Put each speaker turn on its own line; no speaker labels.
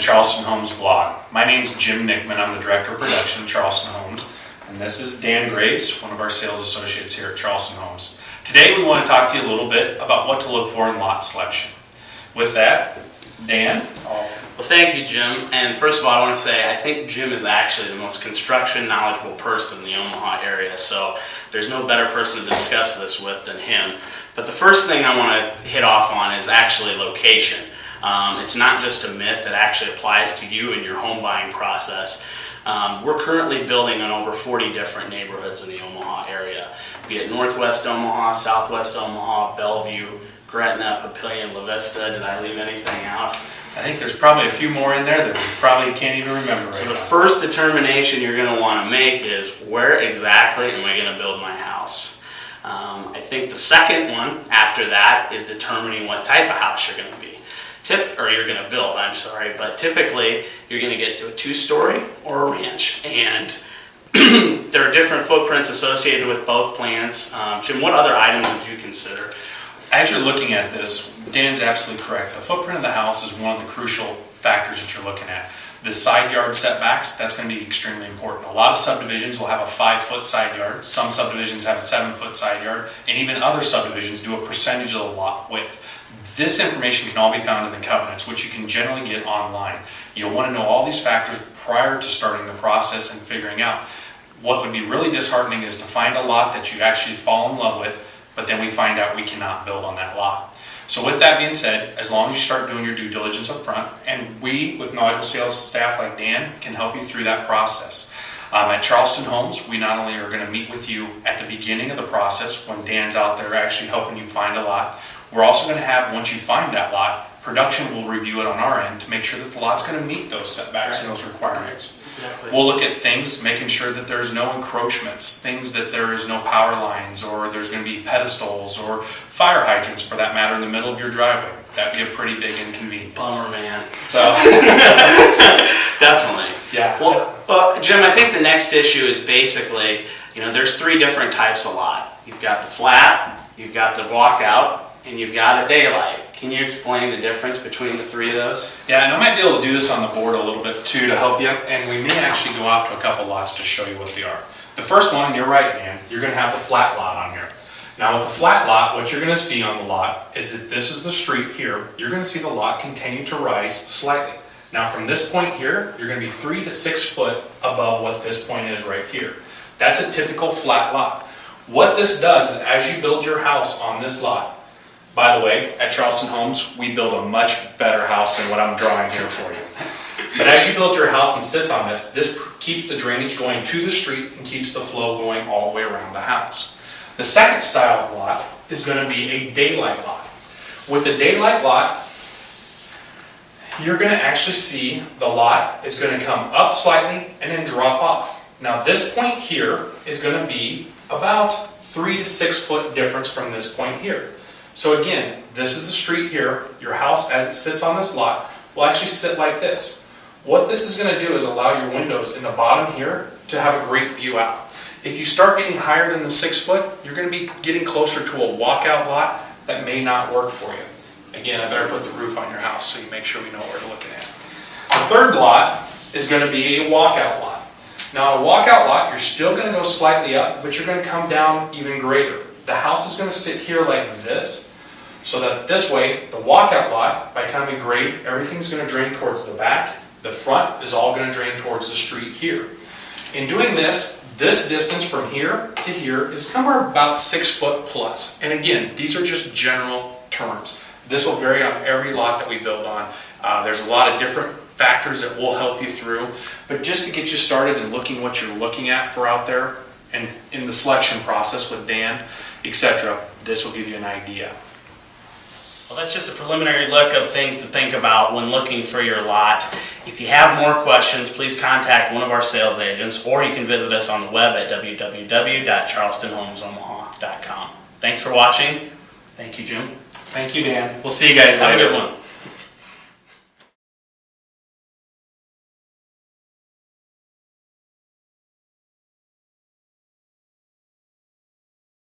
Charleston Homes blog. My name's Jim Nickman. I'm the Director of Production at Charleston Homes. And this is Dan Graves, one of our sales associates here at Charleston Homes. Today we want to talk to you a little bit about what to look for in lot selection. With that, Dan.
Well, thank you, Jim. And first of all, I want to say I think Jim is actually the most construction knowledgeable person in the Omaha area. So there's no better person to discuss this with than him. But the first thing I want to hit off on is actually location. It's not just a myth, it actually applies to you and your home buying process. We're currently building in over 40 different neighborhoods in the Omaha area, be it Northwest Omaha, Southwest Omaha, Bellevue, Gretna, Papillion, La Vista. Did I leave anything out?
I think there's probably a few more in there that we probably can't even remember right
So the
now.
first determination you're going to want to make is where exactly am I going to build my house? I think the second one after that is determining what type of house you're going to be. You're going to build, I'm sorry, but typically you're going to get to a two-story or a ranch, and there are different footprints associated with both plans. Jim, what other items would you consider?
As you're looking at this, Dan's absolutely correct. The footprint of the house is one of the crucial factors that you're looking at. The side yard setbacks, that's going to be extremely important. A lot of subdivisions will have a 5-foot side yard. Some subdivisions have a 7-foot side yard, and even other subdivisions do a percentage of the lot width. This information can all be found in the covenants, which you can generally get online. You'll want to know all these factors prior to starting the process and figuring out. What would be really disheartening is to find a lot that you actually fall in love with, but then we find out we cannot build on that lot. So with that being said, as long as you start doing your due diligence up front, and we, with knowledgeable sales staff like Dan, can help you through that process. At Charleston Homes, we not only are going to meet with you at the beginning of the process when Dan's out there actually helping you find a lot, we're also going to have, once you find that lot, production will review it on our end to make sure that the lot's going to meet those setbacks and those requirements.
Exactly.
We'll look at things, making sure that there's no encroachments, things that there is no power lines, or there's going to be pedestals or fire hydrants for that matter in the middle of your driveway. That'd be a pretty big inconvenience.
Bummer, man.
So
definitely.
Yeah.
Well, Jim, I think the next issue is basically, there's 3 different types of lot. You've got the flat, you've got the walkout, and you've got a daylight. Can you explain the difference between the 3 of those?
Yeah, and I might be able to do this on the board a little bit too to help you, and we may actually go out to a couple lots to show you what they are. The first one, and you're right, Dan, you're going to have the flat lot on here. Now with the flat lot, what you're going to see on the lot is that this is the street here. You're going to see the lot continue to rise slightly. Now from this point here, you're going to be 3 to 6 foot above what this point is right here. That's a typical flat lot. What this does is as you build your house on this lot, by the way, at Charleston Homes, we build a much better house than what I'm drawing here for you. But as you build your house and sits on this keeps the drainage going to the street and keeps the flow going all the way around the house. The second style of lot is going to be a daylight lot. With the daylight lot, you're going to actually see the lot is going to come up slightly and then drop off. Now this point here is going to be about 3 to 6 foot difference from this point here. So again, this is the street here. Your house, as it sits on this lot, will actually sit like this. What this is going to do is allow your windows in the bottom here to have a great view out. If you start getting higher than the 6 foot, you're going to be getting closer to a walkout lot that may not work for you. Again, I better put the roof on your house so you make sure we know what we're looking at. The third lot is going to be a walkout lot. Now, a walkout lot, you're still going to go slightly up, but you're going to come down even greater. The house is going to sit here like this, so that this way, the walkout lot, by the time we grade, everything's going to drain towards the back. The front is all going to drain towards the street here. In doing this distance from here to here is somewhere about 6 foot plus. And again, these are just general terms. This will vary on every lot that we build on. There's a lot of different factors that will help you through, but just to get you started in looking what you're looking at for out there and in the selection process with Dan, etc., this will give you an idea.
Well, that's just a preliminary look of things to think about when looking for your lot. If you have more questions, please contact one of our sales agents, or you can visit us on the web at www.charlestonhomesomaha.com. Thanks for watching. Thank you, Jim.
Thank you, Dan.
We'll see you guys later.
Have a good one.